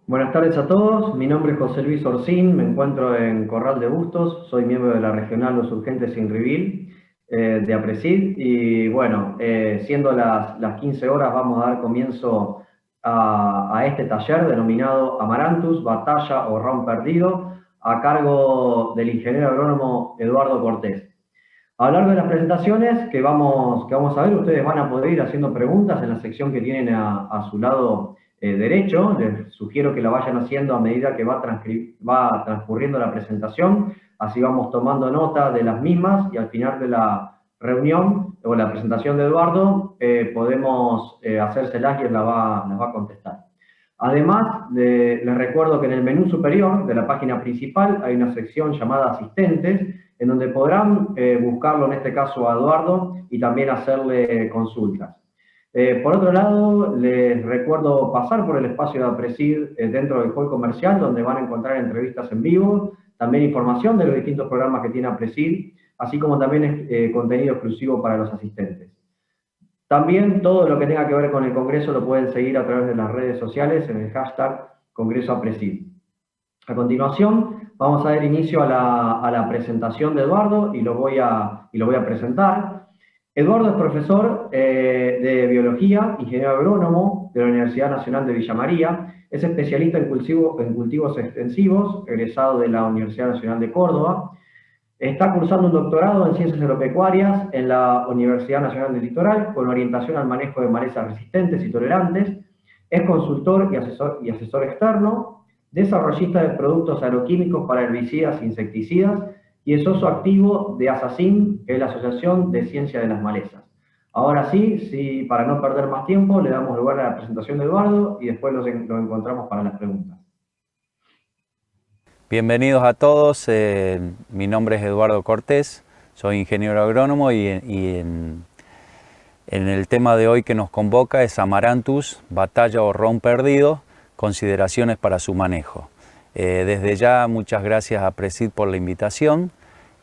Buenas tardes a todos, mi nombre es José Luis Orsín, me encuentro en Corral de Bustos, soy miembro de la Regional Los Urgentes Inrivil de APRESID y bueno, siendo las 15 horas vamos a dar comienzo a este taller denominado Amaranthus, Batalla o Round Perdido a cargo del ingeniero agrónomo Eduardo Cortés. A lo largo de las presentaciones que vamos a ver, ustedes van a poder ir haciendo preguntas en la sección que tienen a su lado derecho. Les sugiero que la vayan haciendo a medida que va transcurriendo la presentación. Así vamos tomando nota de las mismas y al final de la reunión o la presentación de Eduardo podemos hacérselas y él las va a contestar. Además, les recuerdo que en el menú superior de la página principal hay una sección llamada Asistentes, en donde podrán buscarlo, en este caso a Eduardo, y también hacerle consultas. Por otro lado, les recuerdo pasar por el espacio de APRESID dentro del hall comercial, donde van a encontrar entrevistas en vivo, también información de los distintos programas que tiene APRESID, así como también contenido exclusivo para los asistentes. También todo lo que tenga que ver con el Congreso lo pueden seguir a través de las redes sociales en el hashtag CongresoAPRESID. A continuación, vamos a dar inicio a la presentación de Eduardo y lo voy a presentar. Eduardo es profesor de Biología, ingeniero agrónomo de la Universidad Nacional de Villa María, es especialista en cultivos extensivos, egresado de la Universidad Nacional de Córdoba. Está cursando un doctorado en Ciencias Agropecuarias en la Universidad Nacional del Litoral, con orientación al manejo de malezas resistentes y tolerantes. Es consultor y asesor externo, desarrollista de productos agroquímicos para herbicidas e insecticidas, y es socio activo de ASACIN, que es la Asociación de Ciencia de las Malezas. Ahora sí, para no perder más tiempo, le damos lugar a la presentación de Eduardo y después lo encontramos para las preguntas. Bienvenidos a todos, mi nombre es Eduardo Cortés, soy ingeniero agrónomo y en el tema de hoy que nos convoca es Amaranthus, batalla o round perdido, consideraciones para su manejo. Desde ya muchas gracias a APRESID por la invitación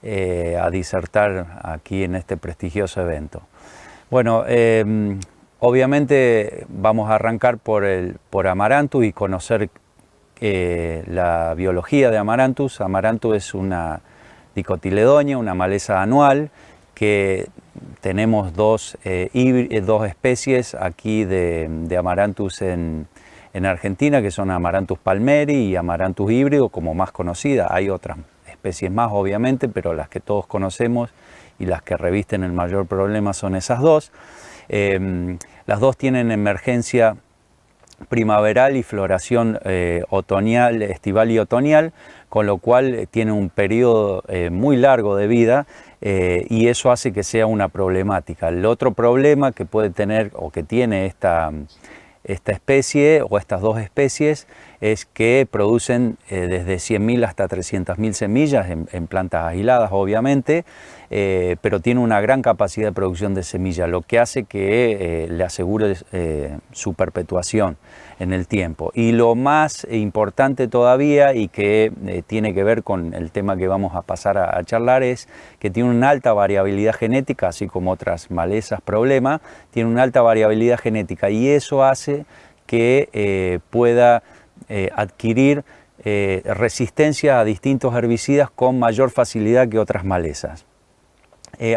a disertar aquí en este prestigioso evento. Bueno, obviamente vamos a arrancar por Amaranthus y conocer la biología de Amaranthus. Amaranthus es una dicotiledonia, una maleza anual, que tenemos dos especies aquí de Amaranthus en Argentina, que son Amaranthus palmeri y Amaranthus híbrido, como más conocida. Hay otras especies más, obviamente, pero las que todos conocemos y las que revisten el mayor problema son esas dos. Las dos tienen emergencia primaveral y floración otoñal, estival y otoñal, con lo cual tiene un periodo muy largo de vida y eso hace que sea una problemática. El otro problema que puede tener o que tiene esta especie o estas dos especies es que producen desde 100.000 hasta 300.000 semillas en plantas aisladas, obviamente, pero tiene una gran capacidad de producción de semillas, lo que hace que le asegure su perpetuación en el tiempo. Y lo más importante todavía, y que tiene que ver con el tema que vamos a pasar a charlar, es que tiene una alta variabilidad genética, así como otras malezas problema, tiene una alta variabilidad genética y eso hace que pueda adquirir resistencia a distintos herbicidas con mayor facilidad que otras malezas.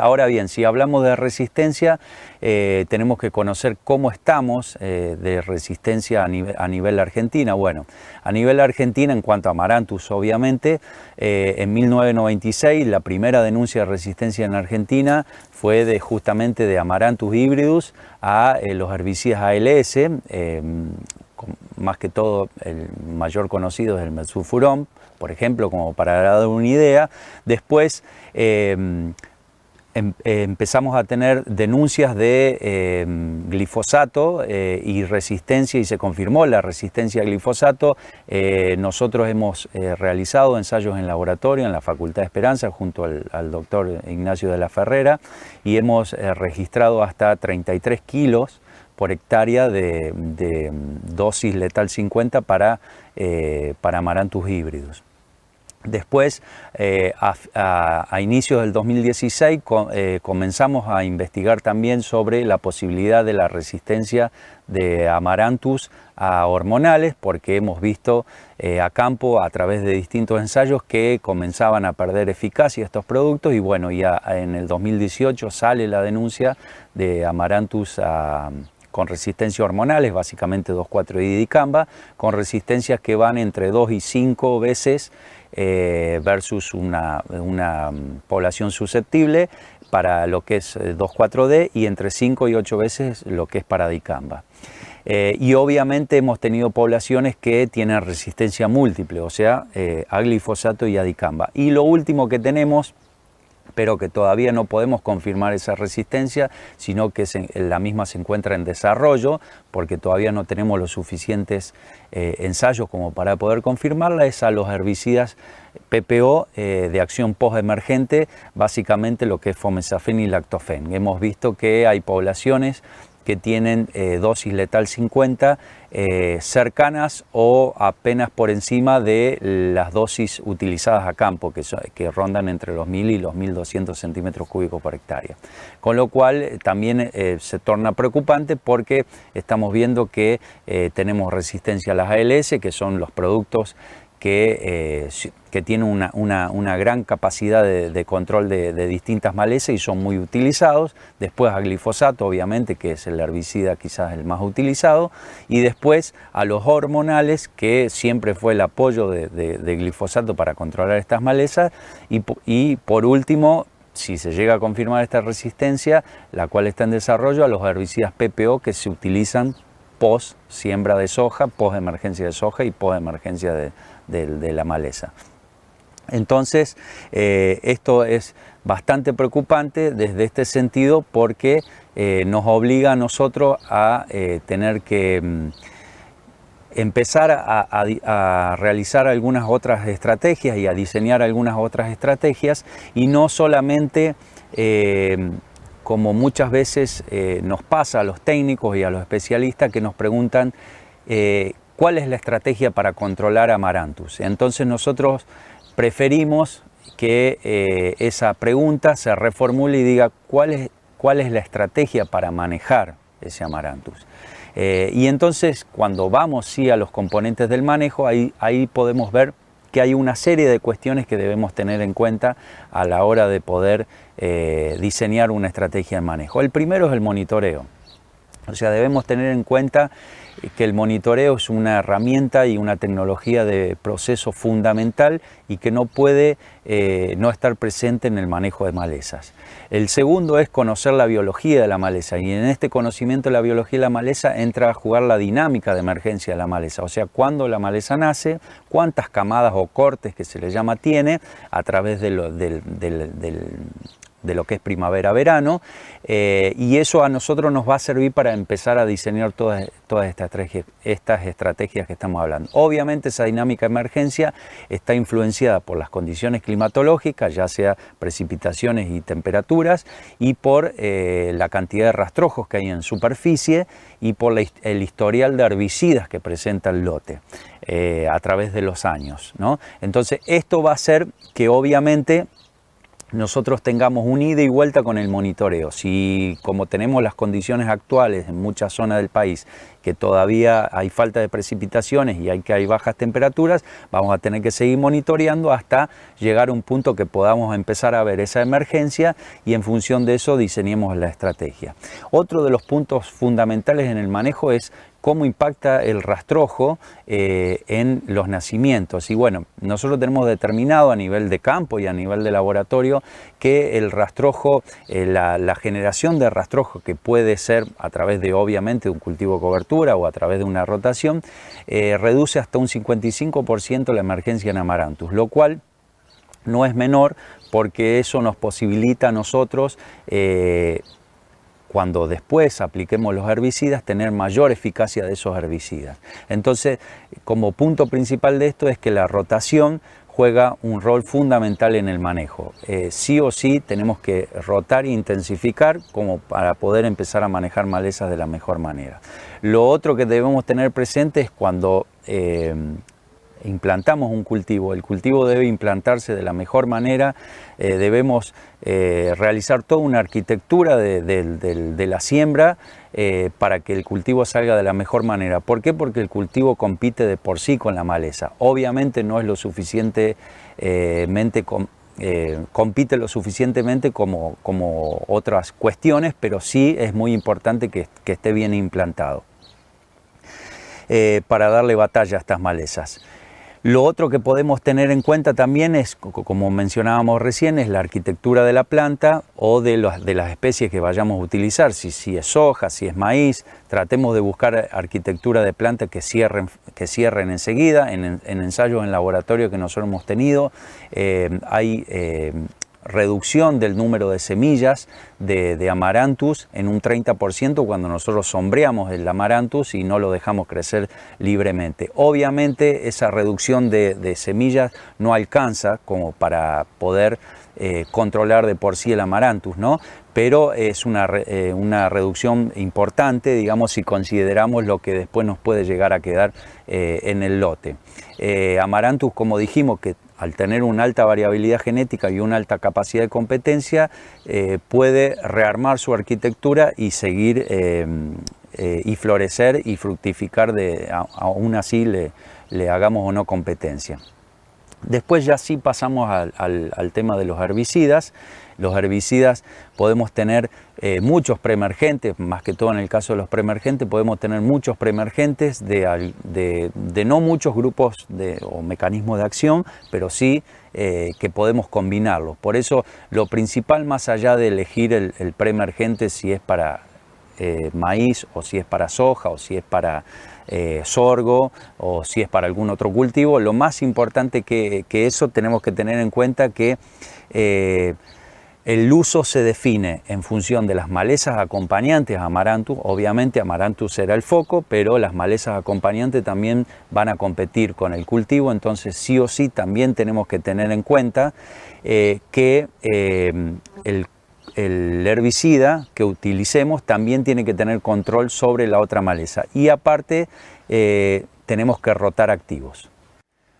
Ahora bien, si hablamos de resistencia, tenemos que conocer cómo estamos de resistencia a nivel Argentina. Bueno, a nivel Argentina, en cuanto a Amaranthus, obviamente, en 1996 la primera denuncia de resistencia en Argentina fue justamente de Amaranthus hybridus a los herbicidas ALS, más que todo el mayor conocido es el mesulfuron, por ejemplo, como para dar una idea. Después empezamos a tener denuncias de glifosato y resistencia, y se confirmó la resistencia a glifosato. Nosotros hemos realizado ensayos en laboratorio en la Facultad de Esperanza junto al doctor Ignacio de la Ferrera y hemos registrado hasta 33 kilos por hectárea de dosis letal 50 para Amaranthus híbridos. Después, a inicios del 2016, comenzamos a investigar también sobre la posibilidad de la resistencia de Amaranthus a hormonales, porque hemos visto a campo a través de distintos ensayos que comenzaban a perder eficacia estos productos, y bueno, ya en el 2018 sale la denuncia de Amaranthus con resistencia a hormonales, básicamente 2,4-D y dicamba, con resistencias que van entre 2 y 5 veces versus una población susceptible para lo que es 2,4-D, y entre 5 y 8 veces lo que es para dicamba. Y obviamente hemos tenido poblaciones que tienen resistencia múltiple, o sea, a glifosato y a dicamba. Y lo último que tenemos, pero que todavía no podemos confirmar esa resistencia, sino que la misma se encuentra en desarrollo, porque todavía no tenemos los suficientes ensayos como para poder confirmarla, es a los herbicidas PPO de acción postemergente, básicamente lo que es fomezafén y lactofen. Hemos visto que hay poblaciones que tienen dosis letal 50 cercanas o apenas por encima de las dosis utilizadas a campo, que rondan entre los 1000 y los 1200 centímetros cúbicos por hectárea. Con lo cual también se torna preocupante, porque estamos viendo que tenemos resistencia a las ALS, que son los productos que tienen una gran capacidad de control de distintas malezas y son muy utilizados. Después a glifosato, obviamente, que es el herbicida quizás el más utilizado, y después a los hormonales, que siempre fue el apoyo de glifosato para controlar estas malezas, y por último, si se llega a confirmar esta resistencia, la cual está en desarrollo, a los herbicidas PPO que se utilizan post siembra de soja, post emergencia de soja y post emergencia de la maleza. Entonces, esto es bastante preocupante desde este sentido, porque nos obliga a nosotros a tener que empezar a realizar algunas otras estrategias y a diseñar algunas otras estrategias, y no solamente como muchas veces nos pasa a los técnicos y a los especialistas, que nos preguntan cuál es la estrategia para controlar Amaranthus. Entonces nosotros preferimos que esa pregunta se reformule y diga cuál es la estrategia para manejar ese Amaranthus. Y entonces, cuando vamos sí a los componentes del manejo, ahí podemos ver que hay una serie de cuestiones que debemos tener en cuenta a la hora de poder diseñar una estrategia de manejo. El primero es el monitoreo. O sea, debemos tener en cuenta que el monitoreo es una herramienta y una tecnología de proceso fundamental y que no puede no estar presente en el manejo de malezas. El segundo es conocer la biología de la maleza, y en este conocimiento de la biología de la maleza entra a jugar la dinámica de emergencia de la maleza, o sea, cuándo la maleza nace, cuántas camadas o cortes, que se le llama, tiene a través de lo que es primavera-verano, y eso a nosotros nos va a servir para empezar a diseñar todas estas estrategias que estamos hablando. Obviamente esa dinámica de emergencia está influenciada por las condiciones climatológicas, ya sea precipitaciones y temperaturas, y por la cantidad de rastrojos que hay en superficie, y por el historial de herbicidas que presenta el lote a través de los años, ¿no? Entonces esto va a hacer que obviamente nosotros tengamos un ida y vuelta con el monitoreo. Si, como tenemos las condiciones actuales en muchas zonas del país, que todavía hay falta de precipitaciones y hay bajas temperaturas, vamos a tener que seguir monitoreando hasta llegar a un punto que podamos empezar a ver esa emergencia, y en función de eso diseñemos la estrategia. Otro de los puntos fundamentales en el manejo es cómo impacta el rastrojo en los nacimientos. Y bueno, nosotros tenemos determinado a nivel de campo y a nivel de laboratorio que el rastrojo, la generación de rastrojo, que puede ser a través de obviamente un cultivo de cobertura o a través de una rotación, reduce hasta un 55% la emergencia en Amaranthus, lo cual no es menor, porque eso nos posibilita a nosotros cuando después apliquemos los herbicidas, tener mayor eficacia de esos herbicidas. Entonces, como punto principal de esto es que la rotación juega un rol fundamental en el manejo. Sí o sí tenemos que rotar e intensificar como para poder empezar a manejar malezas de la mejor manera. Lo otro que debemos tener presente es cuando implantamos un cultivo, el cultivo debe implantarse de la mejor manera, debemos realizar toda una arquitectura de la siembra para que el cultivo salga de la mejor manera. ¿Por qué? Porque el cultivo compite de por sí con la maleza. Obviamente no es lo suficientemente compite lo suficientemente como otras cuestiones, pero sí es muy importante que esté bien implantado para darle batalla a estas malezas. Lo otro que podemos tener en cuenta también es, como mencionábamos recién, es la arquitectura de la planta o de las especies que vayamos a utilizar. Si es soja, si es maíz, tratemos de buscar arquitectura de planta que cierren enseguida. En ensayos en laboratorio que nosotros hemos tenido, hay reducción del número de semillas de Amaranthus en un 30% cuando nosotros sombreamos el Amaranthus y no lo dejamos crecer libremente. Obviamente esa reducción de semillas no alcanza como para poder controlar de por sí el Amaranthus, ¿no? Pero es una reducción importante, digamos, si consideramos lo que después nos puede llegar a quedar en el lote. Amaranthus, como dijimos, que al tener una alta variabilidad genética y una alta capacidad de competencia, puede rearmar su arquitectura y seguir y florecer y fructificar, aún así le hagamos o no competencia. Después ya sí pasamos al tema de los herbicidas. Los herbicidas podemos tener muchos preemergentes, más que todo en el caso de los preemergentes, podemos tener muchos preemergentes de no muchos grupos o mecanismos de acción, pero sí que podemos combinarlos. Por eso lo principal, más allá de elegir el preemergente, si es para maíz o si es para soja o si es para sorgo o si es para algún otro cultivo, lo más importante que eso tenemos que tener en cuenta que el uso se define en función de las malezas acompañantes a Amaranthus. Obviamente Amaranthus será el foco, pero las malezas acompañantes también van a competir con el cultivo, entonces sí o sí también tenemos que tener en cuenta que el herbicida que utilicemos también tiene que tener control sobre la otra maleza, y aparte tenemos que rotar activos.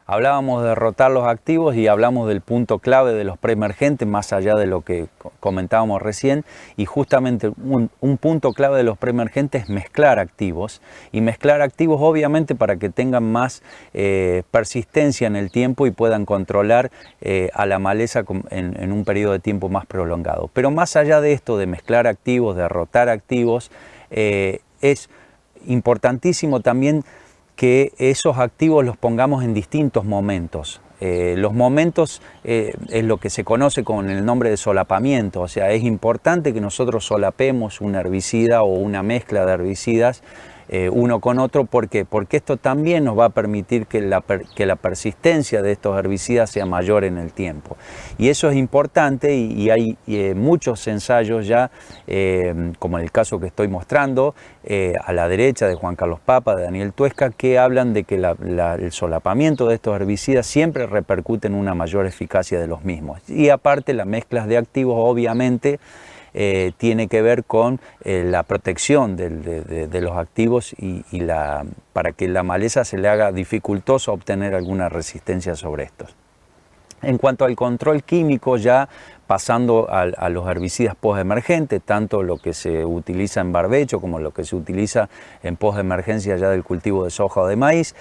Hablábamos de rotar los activos y hablamos del punto clave de los preemergentes, más allá de lo que comentábamos recién, y justamente un punto clave de los preemergentes es mezclar activos, y mezclar activos obviamente para que tengan más persistencia en el tiempo y puedan controlar a la maleza en un periodo de tiempo más prolongado. Pero más allá de esto de mezclar activos, de rotar activos, es importantísimo también que esos activos los pongamos en distintos momentos. Los momentos es lo que se conoce con el nombre de solapamiento, o sea, es importante que nosotros solapemos un herbicida o una mezcla de herbicidas uno con otro. ¿Por qué? Porque esto también nos va a permitir que la persistencia de estos herbicidas sea mayor en el tiempo. Y eso es importante, y hay muchos ensayos ya, como en el caso que estoy mostrando, a la derecha de Juan Carlos Papa, de Daniel Tuesca, que hablan de que el solapamiento de estos herbicidas siempre repercute en una mayor eficacia de los mismos. Y aparte las mezclas de activos obviamente tiene que ver con la protección de los activos para que la maleza se le haga dificultoso obtener alguna resistencia sobre estos. En cuanto al control químico, ya pasando a los herbicidas postemergentes, tanto lo que se utiliza en barbecho como lo que se utiliza en postemergencia ya del cultivo de soja o de maíz,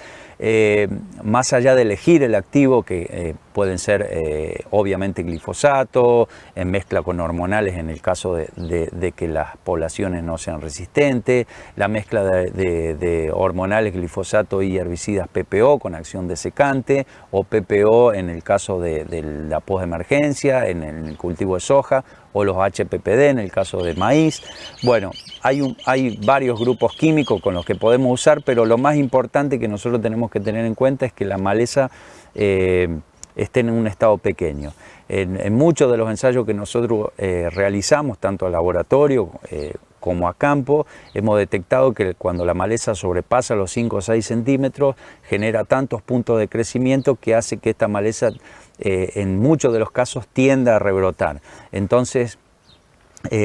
más allá de elegir el activo, que pueden ser obviamente glifosato, en mezcla con hormonales en el caso de que las poblaciones no sean resistentes, la mezcla de hormonales, glifosato y herbicidas PPO con acción desecante, o PPO en el caso de la postemergencia, en el cultivo de soja, o los HPPD en el caso de maíz. Bueno, hay varios grupos químicos con los que podemos usar, pero lo más importante que nosotros tenemos que tener en cuenta es que la maleza esté en un estado pequeño. En muchos de los ensayos que nosotros realizamos, tanto a laboratorio como a campo, hemos detectado que cuando la maleza sobrepasa los 5 o 6 centímetros, genera tantos puntos de crecimiento que hace que esta maleza en muchos de los casos tienda a rebrotar. Entonces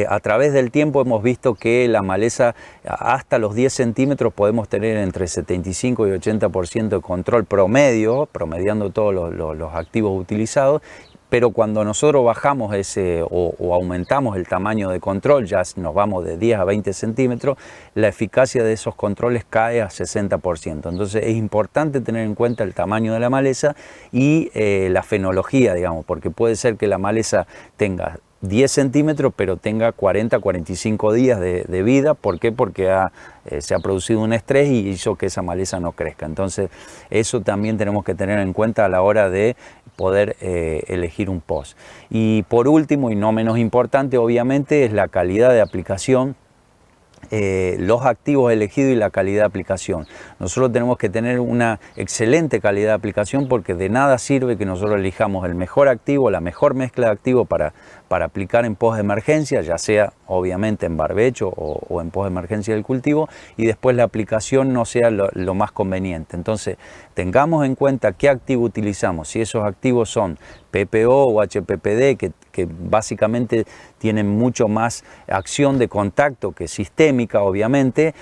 A través del tiempo hemos visto que la maleza hasta los 10 centímetros podemos tener entre 75 y 80% de control promedio, promediando todos los activos utilizados, pero cuando nosotros bajamos ese o aumentamos el tamaño de control, ya nos vamos de 10 a 20 centímetros, la eficacia de esos controles cae a 60%. Entonces es importante tener en cuenta el tamaño de la maleza y la fenología, digamos, porque puede ser que la maleza tenga 10 centímetros, pero tenga 40, 45 días de vida. ¿Por qué? Porque se ha producido un estrés y hizo que esa maleza no crezca. Entonces, eso también tenemos que tener en cuenta a la hora de poder elegir un post. Y por último, y no menos importante, obviamente, es la calidad de aplicación. Los activos elegidos y la calidad de aplicación. Nosotros tenemos que tener una excelente calidad de aplicación porque de nada sirve que nosotros elijamos el mejor activo, la mejor mezcla de activos para aplicar en post de emergencia, ya sea obviamente en barbecho o en post de emergencia del cultivo, y después la aplicación no sea lo más conveniente. Entonces, tengamos en cuenta qué activo utilizamos. Si esos activos son PPO o HPPD, que básicamente tienen mucho más acción de contacto que sistémica, obviamente,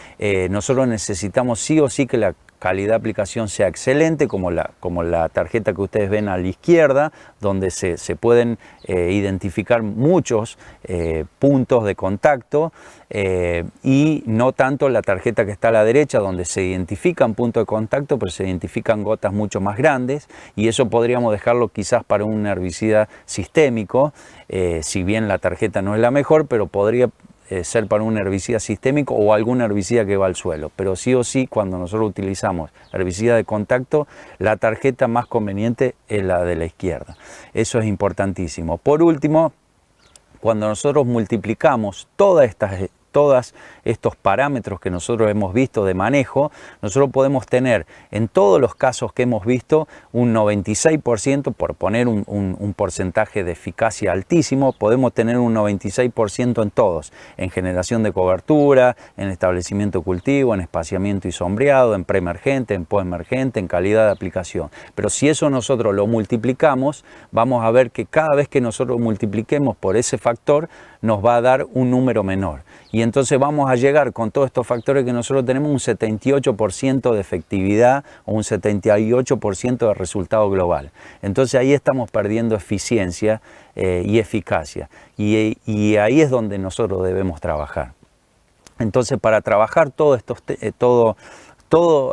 nosotros necesitamos sí o sí que la calidad de aplicación sea excelente, como la tarjeta que ustedes ven a la izquierda, donde se pueden identificar muchos puntos de contacto, y no tanto la tarjeta que está a la derecha, donde se identifican puntos de contacto, pero se identifican gotas mucho más grandes, y eso podríamos dejarlo quizás para un herbicida sistémico, si bien la tarjeta no es la mejor, pero podría ser para un herbicida sistémico o algún herbicida que va al suelo. Pero sí o sí, cuando nosotros utilizamos herbicida de contacto, la tarjeta más conveniente es la de la izquierda. Eso es importantísimo. Por último, cuando nosotros multiplicamos todos estos parámetros que nosotros hemos visto de manejo, nosotros podemos tener en todos los casos que hemos visto un 96%, por poner un porcentaje de eficacia altísimo, podemos tener un 96% en todos, en generación de cobertura, en establecimiento de cultivo, en espaciamiento y sombreado, en preemergente, en postemergente, en calidad de aplicación. Pero si eso nosotros lo multiplicamos, vamos a ver que cada vez que nosotros multipliquemos por ese factor, nos va a dar un número menor. Y entonces vamos a llegar con todos estos factores que nosotros tenemos un 78% de efectividad o un 78% de resultado global. Entonces ahí estamos perdiendo eficiencia y eficacia. Y ahí es donde nosotros debemos trabajar. Entonces, para trabajar todos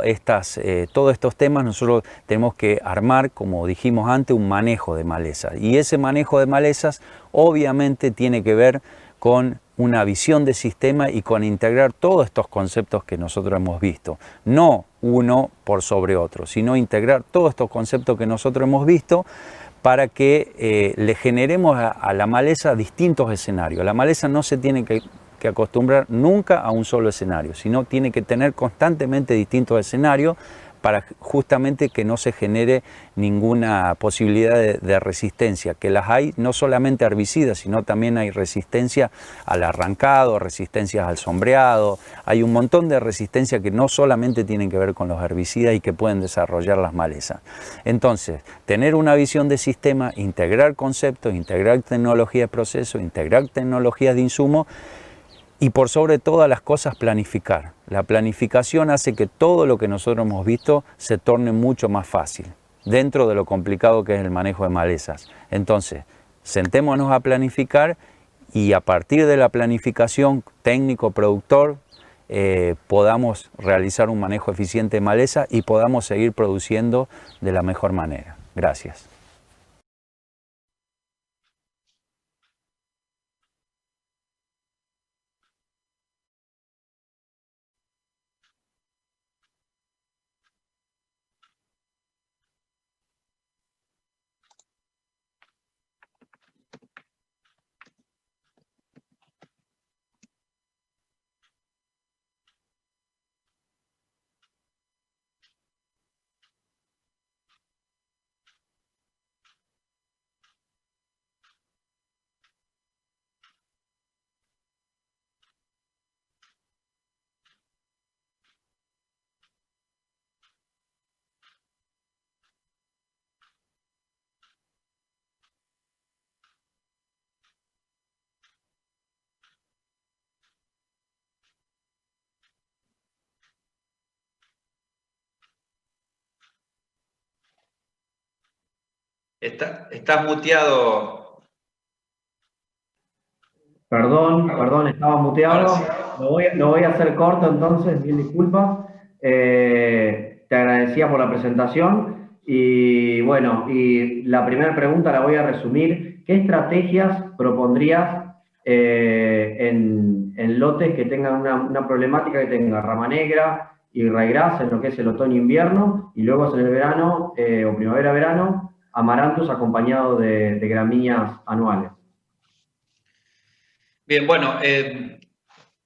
estos temas, nosotros tenemos que armar, como dijimos antes, un manejo de malezas. Y ese manejo de malezas obviamente tiene que ver con una visión de sistema y con integrar todos estos conceptos que nosotros hemos visto. No uno por sobre otro, sino integrar todos estos conceptos que nosotros hemos visto para que le generemos a la maleza distintos escenarios. La maleza no se tiene que acostumbrar nunca a un solo escenario, sino tiene que tener constantemente distintos escenarios para justamente que no se genere ninguna posibilidad de resistencia, que las hay no solamente herbicidas, sino también hay resistencia al arrancado, resistencias al sombreado, hay un montón de resistencia que no solamente tienen que ver con los herbicidas y que pueden desarrollar las malezas. Entonces, tener una visión de sistema, integrar conceptos, integrar tecnología de proceso, integrar tecnologías de insumo, y por sobre todas las cosas planificar. La planificación hace que todo lo que nosotros hemos visto se torne mucho más fácil, dentro de lo complicado que es el manejo de malezas. Entonces, sentémonos a planificar y a partir de la planificación técnico-productor podamos realizar un manejo eficiente de maleza y podamos seguir produciendo de la mejor manera. Gracias. Estás muteado. Perdón, estaba Ahora muteado. sí. Lo voy a hacer corto entonces, mil disculpas. Te agradecía por la presentación y bueno, y la primera pregunta la voy a resumir. ¿Qué estrategias propondrías en lotes que tengan una problemática que tenga rama negra y raigras en lo que es el otoño-invierno y luego en el verano o primavera-verano, amaranthus acompañado de gramíneas anuales? Bien, bueno,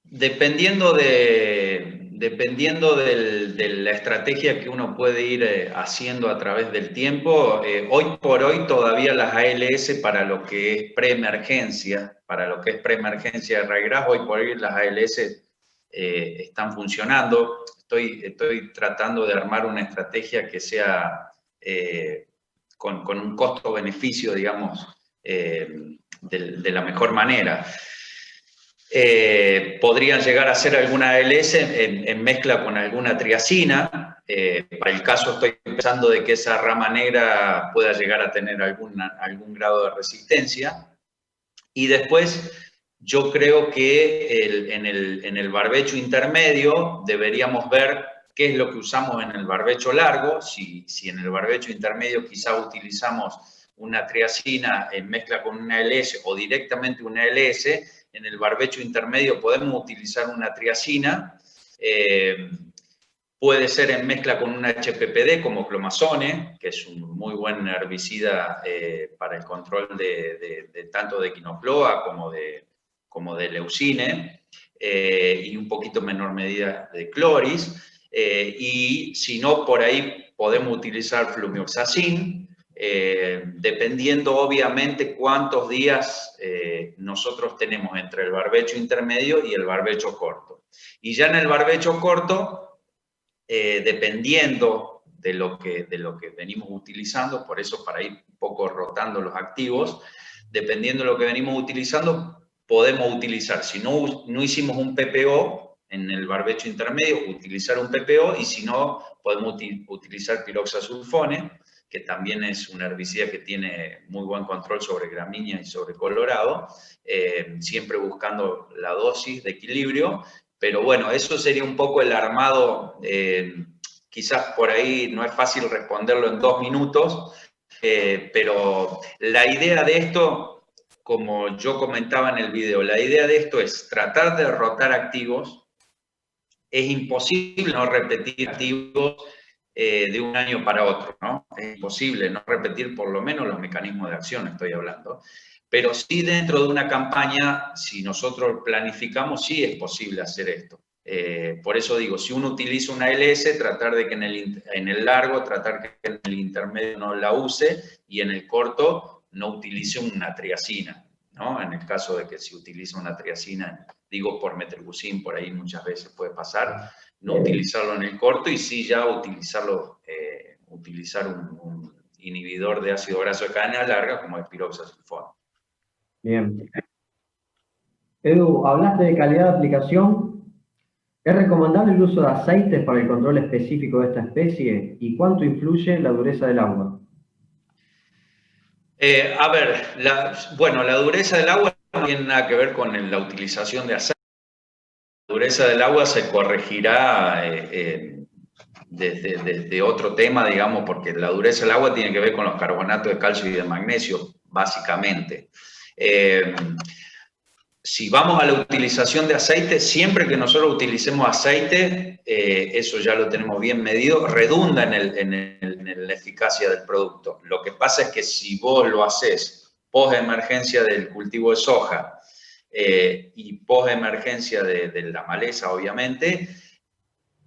dependiendo de la estrategia que uno puede ir haciendo a través del tiempo, hoy por hoy todavía las ALS para lo que es preemergencia, de raigras, hoy por hoy las ALS están funcionando. Estoy tratando de armar una estrategia que sea con un costo-beneficio, digamos, de la mejor manera. Podrían llegar a ser alguna ALS en mezcla con alguna triacina. Para el caso estoy pensando de que esa rama negra pueda llegar a tener algún grado de resistencia. Y después yo creo que en el barbecho intermedio deberíamos ver qué es lo que usamos en el barbecho largo. Si en el barbecho intermedio quizá utilizamos una triacina en mezcla con una LS o directamente una LS, en el barbecho intermedio podemos utilizar una triacina. Puede ser en mezcla con un HPPD como clomazone, que es un muy buen herbicida para el control de tanto de quinofloa como de leucine, y un poquito menor medida de cloris. Y si no, por ahí podemos utilizar flumioxacin, dependiendo obviamente cuántos días nosotros tenemos entre el barbecho intermedio y el barbecho corto. Y ya en el barbecho corto, dependiendo de lo que venimos utilizando, por eso para ir un poco rotando los activos, dependiendo de lo que venimos utilizando, podemos utilizar, si no hicimos un PPO en el barbecho intermedio, utilizar un PPO, y si no, podemos utilizar piroxasulfone, que también es un herbicida que tiene muy buen control sobre gramínea y sobre colorado, siempre buscando la dosis de equilibrio. Pero bueno, eso sería un poco el armado. Quizás por ahí no es fácil responderlo en 2 minutos, pero la idea de esto, como yo comentaba en el video, la idea de esto es tratar de rotar activos. Es imposible no repetir activos de un año para otro, ¿no? Es imposible no repetir por lo menos los mecanismos de acción, estoy hablando. Pero sí, dentro de una campaña, si nosotros planificamos, sí es posible hacer esto. Por eso digo, si uno utiliza una LS, tratar de que en el largo, tratar que en el intermedio no la use, y en el corto no utilice una triacina, ¿no? En el caso de que si utiliza una triacina, digo por metribuzin, por ahí muchas veces puede pasar, no utilizarlo en el corto, y sí ya utilizar un inhibidor de ácido graso de cadena larga como el piroxasulfone. Bien. Edu, hablaste de calidad de aplicación. ¿Es recomendable el uso de aceites para el control específico de esta especie? ¿Y cuánto influye la dureza del agua? A ver, la dureza del agua no tiene nada que ver con la utilización de aceite. La dureza del agua se corregirá desde otro tema, digamos, porque la dureza del agua tiene que ver con los carbonatos de calcio y de magnesio, básicamente. Si vamos a la utilización de aceite, siempre que nosotros utilicemos aceite, eso ya lo tenemos bien medido, redunda en la eficacia del producto. Lo que pasa es que si vos lo haces post-emergencia del cultivo de soja y post-emergencia de la maleza, obviamente,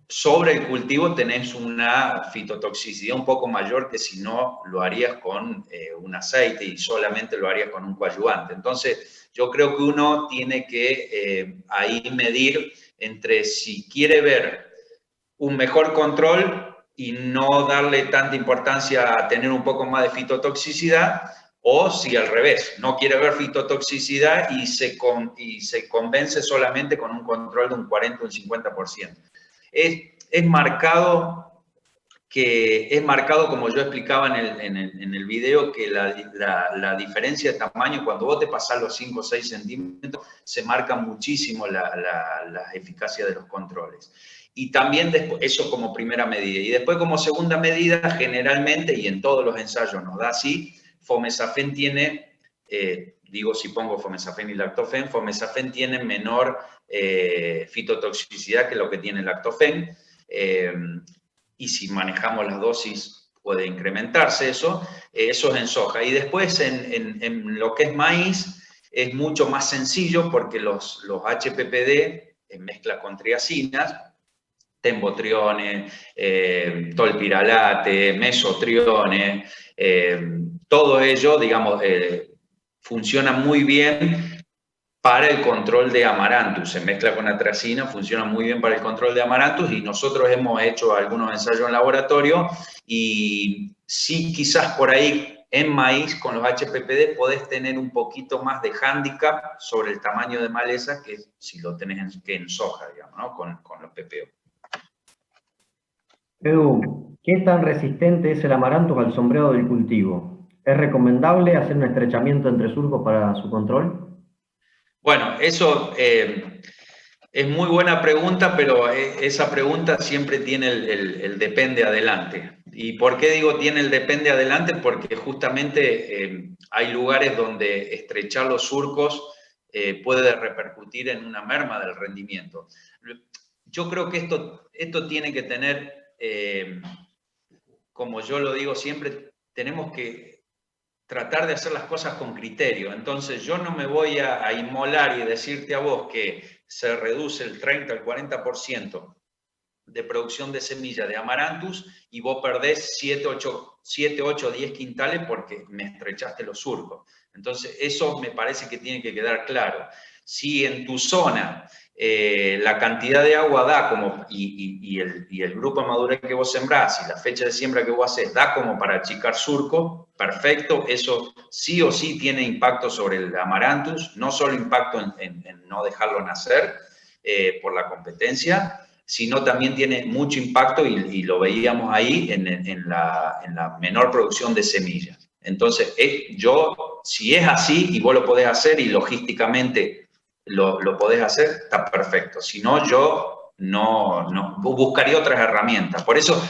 sobre el cultivo tenés una fitotoxicidad un poco mayor que si no lo harías con un aceite y solamente lo harías con un coadyuvante. Entonces, yo creo que uno tiene que ahí medir entre si quiere ver un mejor control y no darle tanta importancia a tener un poco más de fitotoxicidad, o si al revés, no quiere ver fitotoxicidad y se convence solamente con un control de un 40 o un 50%. Es marcado que es marcado, como yo explicaba en el video, que la diferencia de tamaño, cuando vos te pasás los 5 o 6 centímetros, se marca muchísimo la eficacia de los controles. Y también después, eso como primera medida. Y después como segunda medida, generalmente, y en todos los ensayos nos da así, Fomesafen tiene, digo si pongo Fomesafen y Lactofen, Fomesafen tiene menor fitotoxicidad que lo que tiene el Lactofen. Y si manejamos las dosis puede incrementarse eso. Eso es en soja. Y después en lo que es maíz es mucho más sencillo porque los HPPD en mezcla con triacinas, tenbotrione, tolpiralate, mesotrione, todo ello, digamos, funciona muy bien para el control de Amaranthus. Se mezcla con atracina, funciona muy bien para el control de Amaranthus y nosotros hemos hecho algunos ensayos en laboratorio y sí, quizás por ahí en maíz con los HPPD podés tener un poquito más de hándicap sobre el tamaño de maleza que si lo tenés en soja, digamos, ¿no? Con los PPO. Edu, ¿qué tan resistente es el Amaranthus al sombreado del cultivo? ¿Es recomendable hacer un estrechamiento entre surcos para su control? Bueno, eso es muy buena pregunta, pero esa pregunta siempre tiene el depende adelante. ¿Y por qué digo tiene el depende adelante? Porque justamente hay lugares donde estrechar los surcos puede repercutir en una merma del rendimiento. Yo creo que esto tiene que tener, como yo lo digo siempre, tenemos que tratar de hacer las cosas con criterio. Entonces yo no me voy a inmolar y decirte a vos que se reduce el 30 al 40% de producción de semilla de Amaranthus y vos perdés 7, 8, 10 quintales porque me estrechaste los surcos. Entonces eso me parece que tiene que quedar claro. Si en tu zona la cantidad de agua da como, y el grupo de madurez que vos sembrás y la fecha de siembra que vos haces da como para achicar surco, perfecto, eso sí o sí tiene impacto sobre el Amaranthus, no solo impacto en no dejarlo nacer por la competencia, sino también tiene mucho impacto, y lo veíamos ahí, en la menor producción de semillas. Entonces, si es así y vos lo podés hacer y logísticamente lo podés hacer, está perfecto. Si no, yo no buscaría otras herramientas. Por eso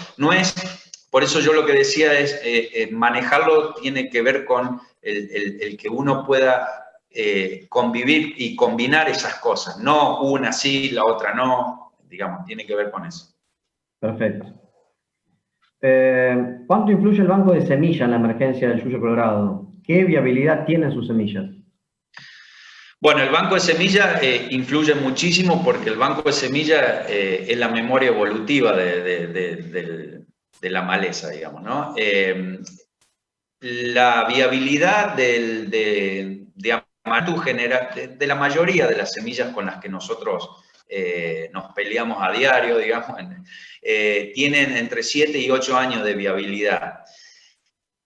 yo lo que decía es, manejarlo tiene que ver con el que uno pueda convivir y combinar esas cosas. No una sí, la otra no, digamos, tiene que ver con eso. Perfecto. ¿Cuánto influye el banco de semilla en la emergencia del yuyo colorado? ¿Qué viabilidad tienen sus semillas? Bueno, el banco de semilla influye muchísimo porque el banco de semilla es la memoria evolutiva de la maleza, digamos, ¿no? La viabilidad de Amaranthus de la mayoría de las semillas con las que nosotros nos peleamos a diario, digamos, tienen entre 7 y 8 años de viabilidad.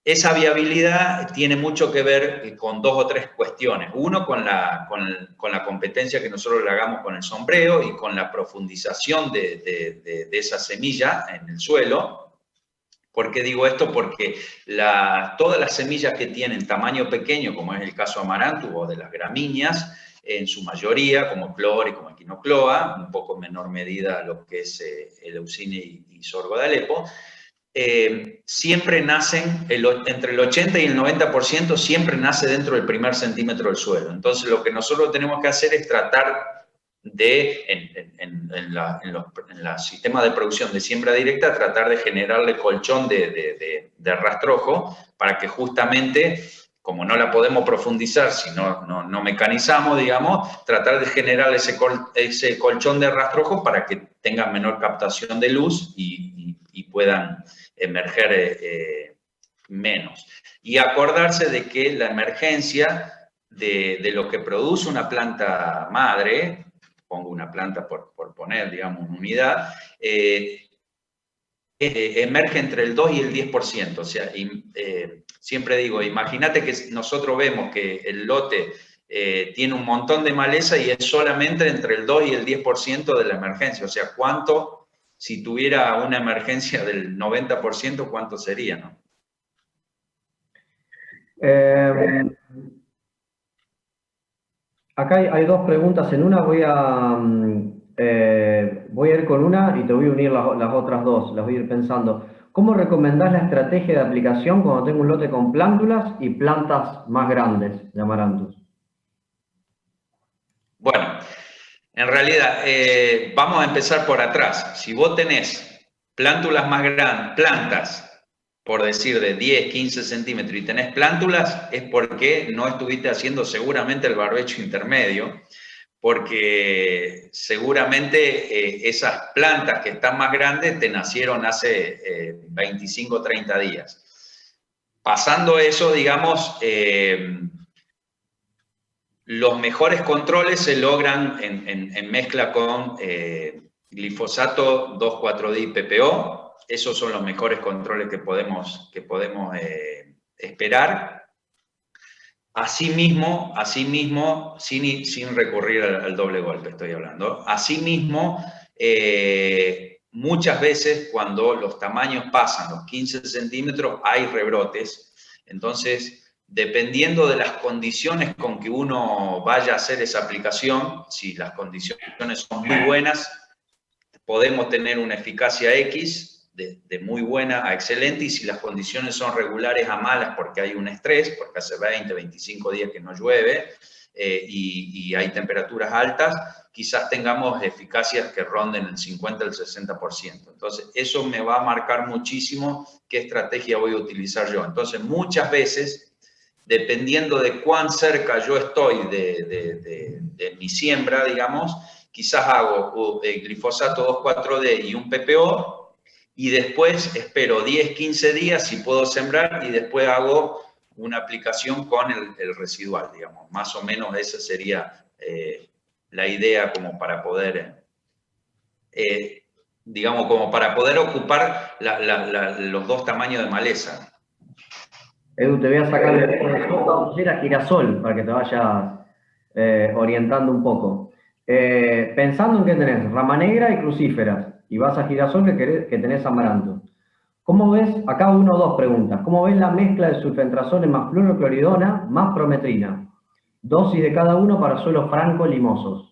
Esa viabilidad tiene mucho que ver con 2 o 3 cuestiones. Uno, con la competencia que nosotros le hagamos con el sombreo y con la profundización de esa semilla en el suelo. ¿Por qué digo esto? Porque todas las semillas que tienen tamaño pequeño, como es el caso de Amaranthus o de las gramíneas, en su mayoría, como Clore y como Equinocloa, un poco en menor medida lo que es Eleusinia y Sorgo de Alepo, siempre nacen, entre el 80 y el 90% siempre nace dentro del primer centímetro del suelo. Entonces lo que nosotros tenemos que hacer es tratar en la sistema de producción de siembra directa, tratar de generarle colchón de rastrojo para que justamente, como no la podemos profundizar si no mecanizamos, digamos, tratar de generar ese colchón de rastrojo para que tengan menor captación de luz y puedan emerger menos. Y acordarse de que la emergencia de lo que produce una planta madre, pongo una planta por poner, digamos, una unidad, emerge entre el 2 y el 10%. O sea, siempre digo, imagínate que nosotros vemos que el lote tiene un montón de maleza y es solamente entre el 2 y el 10% de la emergencia. O sea, ¿cuánto si tuviera una emergencia del 90%, ¿cuánto sería, no? Acá hay dos preguntas en una. Voy a ir con una y te voy a unir las otras dos. Las voy a ir pensando. ¿Cómo recomendás la estrategia de aplicación cuando tengo un lote con plántulas y plantas más grandes de amarantus? Bueno, en realidad, vamos a empezar por atrás. Si vos tenés plántulas más grandes, plantas, por decir de 10, 15 centímetros, y tenés plántulas, es porque no estuviste haciendo seguramente el barbecho intermedio, porque seguramente esas plantas que están más grandes te nacieron hace 25 o 30 días. Pasando eso, digamos, los mejores controles se logran en mezcla con glifosato 2,4-D PPO. Esos son los mejores controles que podemos esperar. Asimismo, sin recurrir al doble golpe, estoy hablando. Asimismo, muchas veces cuando los tamaños pasan los 15 centímetros, hay rebrotes. Entonces, dependiendo de las condiciones con que uno vaya a hacer esa aplicación, si las condiciones son muy buenas, podemos tener una eficacia X, de muy buena a excelente, y si las condiciones son regulares a malas porque hay un estrés, porque hace 20, 25 días que no llueve y hay temperaturas altas, quizás tengamos eficacias que ronden el 50 al 60%. Entonces, eso me va a marcar muchísimo qué estrategia voy a utilizar yo. Entonces, muchas veces, dependiendo de cuán cerca yo estoy de mi siembra, digamos, quizás hago glifosato 2,4-D y un PPO, y después espero 10, 15 días si puedo sembrar, y después hago una aplicación con el residual, digamos. Más o menos esa sería la idea como para poder, digamos, como para poder ocupar los dos tamaños de maleza. Edu, te voy a sacar de vamos a ir a girasol para que te vayas orientando un poco. Pensando en que tenés rama negra y crucíferas, y vas a girasol que tenés amaranto. ¿Cómo ves, acá uno o dos preguntas, cómo ves la mezcla de sulfentrazone más fluorocloridona más prometrina? Dosis de cada uno para suelos franco-limosos.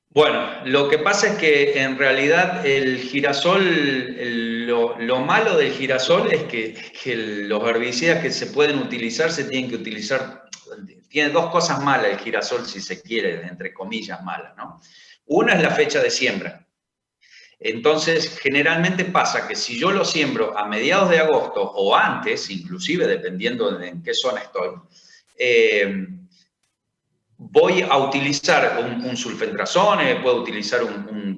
Bueno, lo que pasa es que en realidad el girasol, lo malo del girasol es que los herbicidas que se pueden utilizar se tienen que utilizar. Tiene dos cosas malas el girasol, si se quiere, entre comillas malas, ¿no? Una es la fecha de siembra. Entonces, generalmente pasa que si yo lo siembro a mediados de agosto o antes, inclusive dependiendo de en qué zona estoy, voy a utilizar un sulfentrazone, puedo utilizar un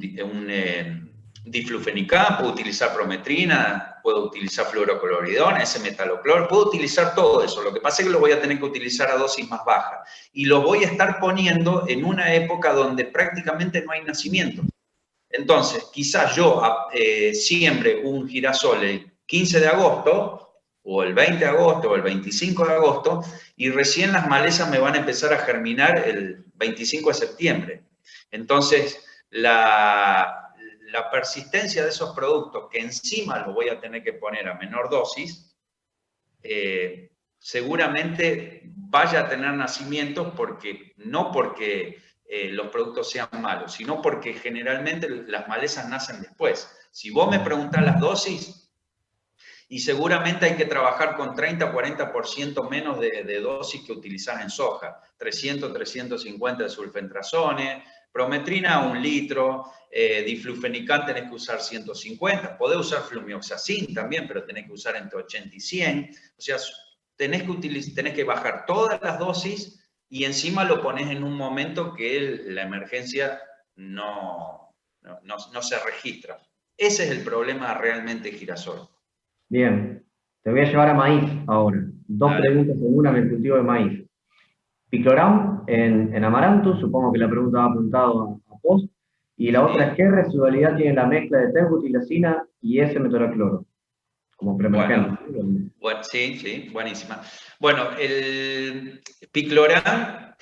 diflufenicán, puedo utilizar prometrina, puedo utilizar fluorocloridona, ese metaloclor, puedo utilizar todo eso. Lo que pasa es que lo voy a tener que utilizar a dosis más bajas. Y lo voy a estar poniendo en una época donde prácticamente no hay nacimiento. Entonces, quizás yo siembre un girasol el 15 de agosto, o el 20 de agosto, o el 25 de agosto, y recién las malezas me van a empezar a germinar el 25 de septiembre. Entonces, la persistencia de esos productos, que encima los voy a tener que poner a menor dosis, seguramente vaya a tener nacimientos, no porque los productos sean malos, sino porque generalmente las malezas nacen después. Si vos me preguntás las dosis, y seguramente hay que trabajar con 30-40% menos de dosis que utilizás en soja. 300-350 de sulfentrazone, prometrina 1 litro, diflufenicán tenés que usar 150, podés usar flumioxacin también, pero tenés que usar entre 80 y 100. O sea, tenés que bajar todas las dosis, y encima lo pones en un momento que la emergencia no se registra. Ese es el problema realmente de girasol. Bien, te voy a llevar a maíz ahora. Dos preguntas en una en el cultivo de maíz. Picloram en amaranto, supongo que la pregunta va apuntado a post. Y la otra es: ¿qué residualidad tiene la mezcla de terbutilacina y S-metolacloro? Como preemergente. Bueno, sí, buenísima. Bueno, el Picloram, a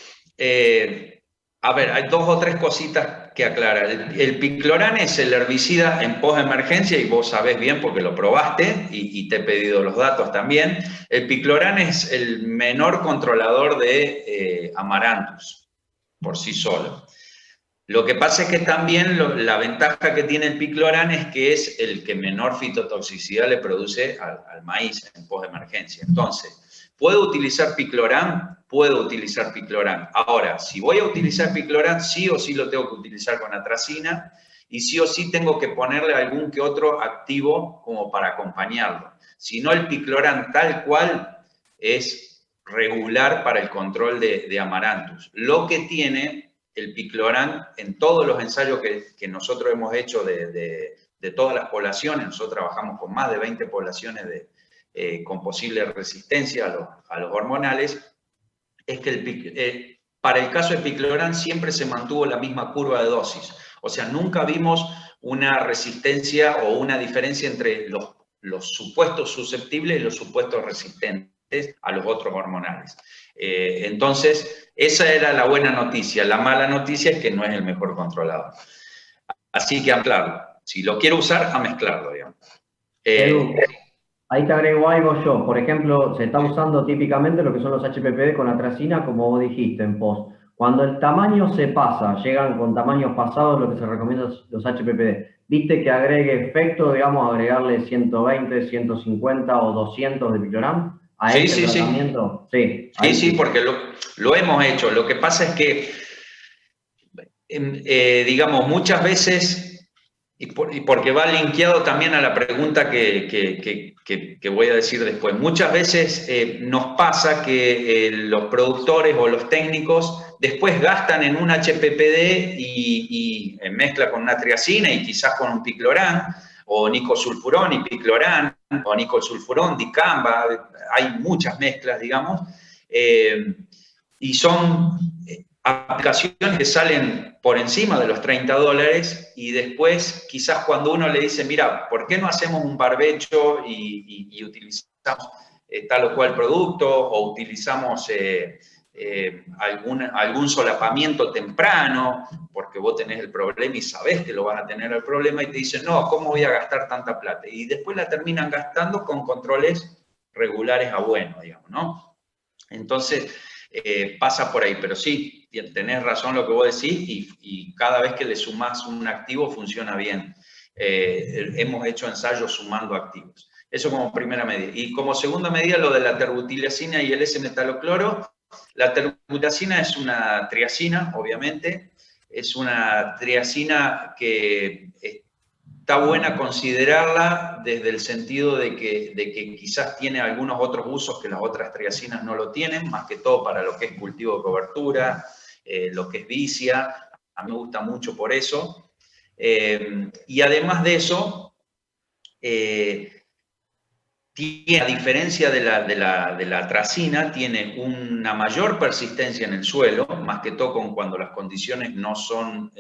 ver, hay dos o tres cositas que aclarar. El piclorán es el herbicida en post-emergencia, y vos sabés bien porque lo probaste y te he pedido los datos también. El piclorán es el menor controlador de Amaranthus por sí solo. Lo que pasa es que también la ventaja que tiene el piclorán es que es el que menor fitotoxicidad le produce al maíz en post-emergencia. Entonces, ¿puedo utilizar piclorán? Puedo utilizar piclorán. Ahora, si voy a utilizar piclorán, sí o sí lo tengo que utilizar con atracina y sí o sí tengo que ponerle algún que otro activo como para acompañarlo. Si no, el piclorán tal cual es regular para el control de Amaranthus. Lo que tiene el piclorán en todos los ensayos que nosotros hemos hecho de todas las poblaciones, nosotros trabajamos con más de 20 poblaciones con posible resistencia a los hormonales, es que para el caso de piclorán siempre se mantuvo la misma curva de dosis. O sea, nunca vimos una resistencia o una diferencia entre los supuestos susceptibles y los supuestos resistentes a los otros hormonales. Entonces, esa era la buena noticia. La mala noticia es que no es el mejor controlador. Así que a mezclarlo. Si lo quiero usar, a mezclarlo, digamos. Edu, ahí te agrego algo yo. Por ejemplo, se está usando típicamente lo que son los HPPD con atracina, como vos dijiste en post. Cuando el tamaño se pasa, llegan con tamaños pasados, lo que se recomienda es los HPPD. ¿Viste que agregue efecto, digamos, agregarle 120, 150 o 200 de piclorán a Sí, este sí, tratamiento? Sí, sí, sí, porque lo hemos hecho. Lo que pasa es que, digamos, muchas veces, y porque va linkeado también a la pregunta que voy a decir después, muchas veces nos pasa que los productores o los técnicos después gastan en un HPPD y en mezcla con una triacina y quizás con un piclorán, o nicosulfurón y piclorán, o nicosulfurón, dicamba, hay muchas mezclas, digamos, y son aplicaciones que salen por encima de los $30 y después quizás cuando uno le dice, mira, ¿por qué no hacemos un barbecho y utilizamos tal o cual producto o utilizamos algún solapamiento temprano porque vos tenés el problema y sabés que lo vas a tener el problema y te dicen, no, ¿cómo voy a gastar tanta plata? Y después la terminan gastando con controles regulares a bueno, digamos, ¿no? Entonces, pasa por ahí, pero sí, tenés razón lo que vos decís y cada vez que le sumás un activo funciona bien. Hemos hecho ensayos sumando activos. Eso como primera medida. Y como segunda medida, lo de la terbutilacina y el S-metalocloro. La terbutilacina es una triacina, obviamente. Es una triacina que está buena considerarla desde el sentido de que quizás tiene algunos otros usos que las otras triacinas no lo tienen, más que todo para lo que es cultivo de cobertura, lo que es vicia. A mí me gusta mucho por eso. Y además de eso, a diferencia de la atracina, tiene una mayor persistencia en el suelo, más que todo cuando las condiciones no son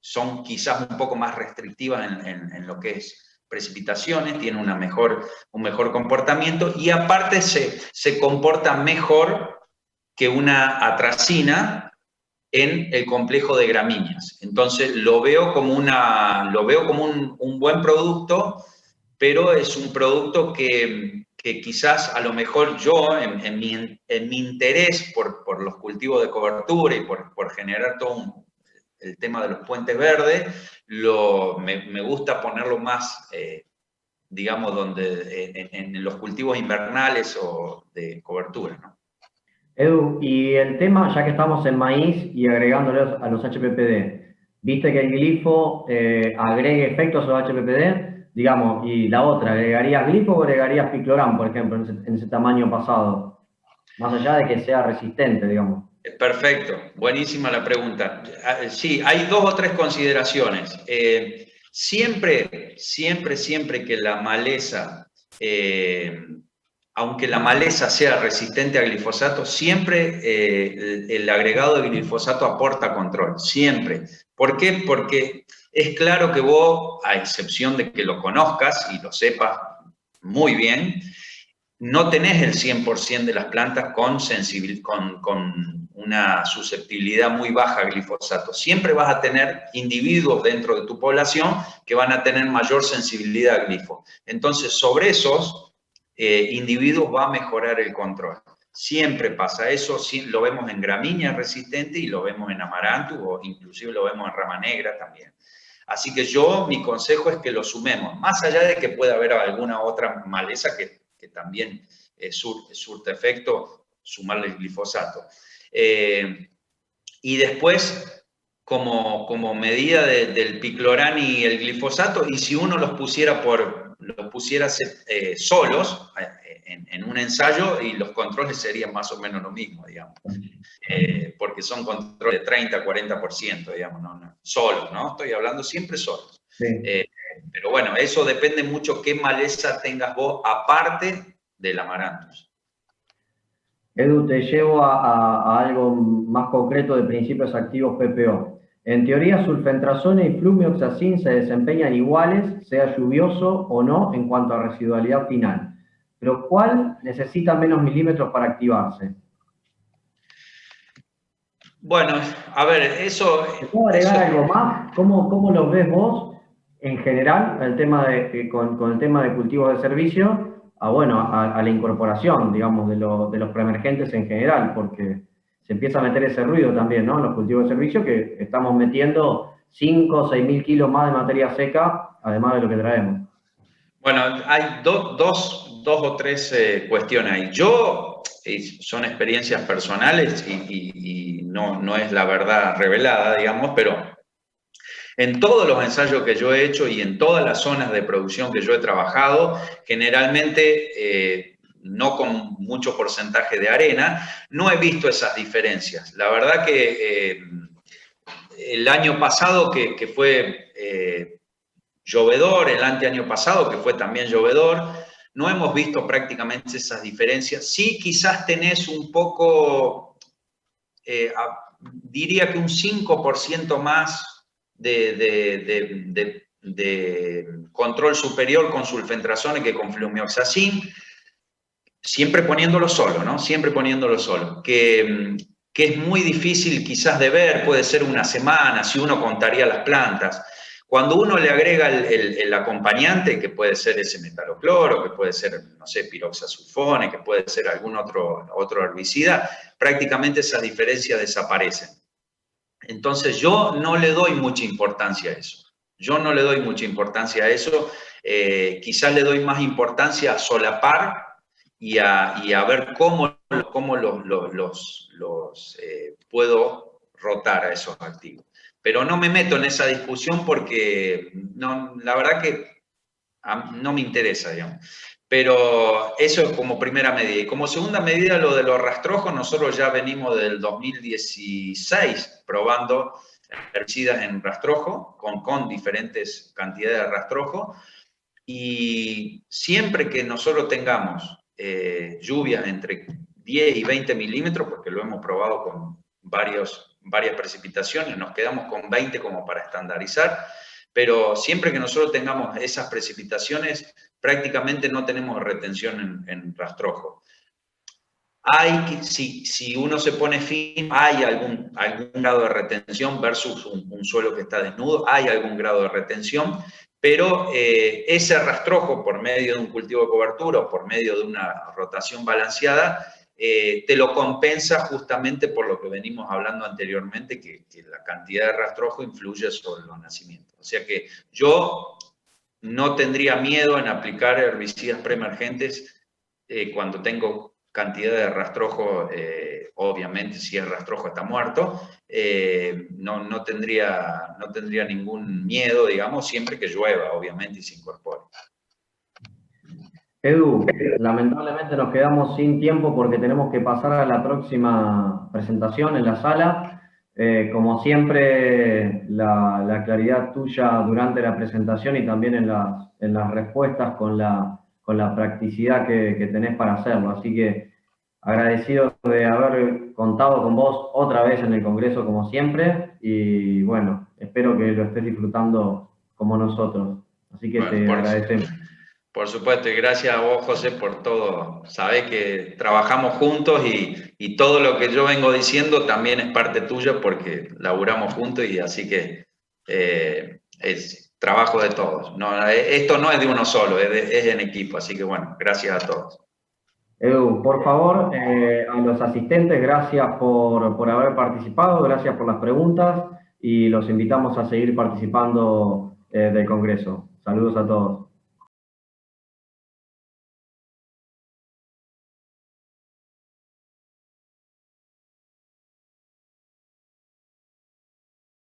son quizás un poco más restrictivas en lo que es precipitaciones, tiene un mejor comportamiento y aparte se comporta mejor que una atracina en el complejo de gramíneas. Entonces lo veo como un buen producto, pero es un producto que quizás a lo mejor yo, en mi interés por los cultivos de cobertura y por generar todo el tema de los puentes verdes, me gusta ponerlo más, digamos, en los cultivos invernales o de cobertura, ¿no? Edu, y el tema, ya que estamos en maíz y agregándolos a los HPPD, ¿viste que el glifo agregue efectos a los HPPD? Digamos, y la otra, ¿agregarías glifo o agregarías piclorán, por ejemplo, en ese tamaño pasado? Más allá de que sea resistente, digamos. Perfecto, buenísima la pregunta. Sí, hay dos o tres consideraciones. Siempre que la maleza, aunque la maleza sea resistente a glifosato, siempre el agregado de glifosato aporta control, siempre. ¿Por qué? Porque es claro que vos, a excepción de que lo conozcas y lo sepas muy bien, no tenés el 100% de las plantas con una susceptibilidad muy baja al glifosato. Siempre vas a tener individuos dentro de tu población que van a tener mayor sensibilidad al glifo. Entonces, sobre esos individuos va a mejorar el control. Siempre pasa eso, lo vemos en gramíneas resistentes y lo vemos en amaranto, o inclusive lo vemos en rama negra también. Así que mi consejo es que lo sumemos, más allá de que pueda haber alguna otra maleza que también surte efecto, sumarle el glifosato. Y después, como medida del piclorán y el glifosato, y si uno los pusiera solos en un ensayo, y los controles serían más o menos lo mismo, digamos. Porque son controles de 30, 40%, digamos, solos, ¿no? Estoy hablando siempre solos. Sí. Pero bueno, eso depende mucho qué maleza tengas vos aparte del amaranthus. Edu, te llevo a algo más concreto de principios activos PPO. En teoría, sulfentrazona y flumioxacin se desempeñan iguales, sea lluvioso o no, en cuanto a residualidad final. Pero ¿cuál necesita menos milímetros para activarse? Bueno, a ver, eso... ¿Te puedo agregar algo más? ¿Cómo lo ves vos en general el tema con el tema de cultivos de servicio? A la incorporación, digamos, de los preemergentes en general, porque se empieza a meter ese ruido también, ¿no? En los cultivos de servicio, que estamos metiendo 5 o 6 mil kilos más de materia seca, además de lo que traemos. Bueno, hay dos o tres cuestiones ahí. Son experiencias personales y no es la verdad revelada, digamos, pero en todos los ensayos que yo he hecho y en todas las zonas de producción que yo he trabajado, generalmente no con mucho porcentaje de arena, no he visto esas diferencias. La verdad que el año pasado que fue llovedor, el anteaño pasado que fue también llovedor, no hemos visto prácticamente esas diferencias. Sí, quizás tenés un poco, diría que un 5% más de control superior con sulfentrazona que con flumioxacin, siempre poniéndolo solo, ¿no? Siempre poniéndolo solo. Que es muy difícil quizás de ver, puede ser una semana, si uno contaría las plantas. Cuando uno le agrega el acompañante, que puede ser ese metalocloro, que puede ser, no sé, piroxasulfone, que puede ser algún otro herbicida, prácticamente esas diferencias desaparecen. Entonces yo no le doy mucha importancia a eso. Yo no le doy mucha importancia a eso. Quizás le doy más importancia a solapar y a ver cómo los puedo rotar a esos activos. Pero no me meto en esa discusión porque la verdad que no me interesa, digamos. Pero eso es como primera medida. Y como segunda medida, lo de los rastrojos, nosotros ya venimos del 2016 probando herbicidas en rastrojo, con diferentes cantidades de rastrojo. Y siempre que nosotros tengamos lluvias entre 10 y 20 milímetros, porque lo hemos probado con varias precipitaciones, nos quedamos con 20 como para estandarizar, pero siempre que nosotros tengamos esas precipitaciones, prácticamente no tenemos retención en rastrojo. Si uno se pone fino, hay algún grado de retención versus un suelo que está desnudo, hay algún grado de retención, pero ese rastrojo por medio de un cultivo de cobertura o por medio de una rotación balanceada, te lo compensa justamente por lo que venimos hablando anteriormente, que la cantidad de rastrojo influye sobre los nacimientos. O sea que yo no tendría miedo en aplicar herbicidas preemergentes cuando tengo cantidad de rastrojo, obviamente si el rastrojo está muerto, no tendría ningún miedo, digamos, siempre que llueva, obviamente, y se incorpore. Edu, lamentablemente nos quedamos sin tiempo porque tenemos que pasar a la próxima presentación en la sala. Como siempre, la claridad tuya durante la presentación y también en las respuestas con la practicidad que tenés para hacerlo. Así que agradecido de haber contado con vos otra vez en el Congreso como siempre y bueno, espero que lo estés disfrutando como nosotros. Así que te agradecemos. Por supuesto, y gracias a vos, José, por todo. Sabés que trabajamos juntos y todo lo que yo vengo diciendo también es parte tuya porque laburamos juntos y así que es trabajo de todos. No, esto no es de uno solo, es en equipo. Así que bueno, gracias a todos. Edu, por favor, a los asistentes, gracias por haber participado, gracias por las preguntas y los invitamos a seguir participando del Congreso. Saludos a todos.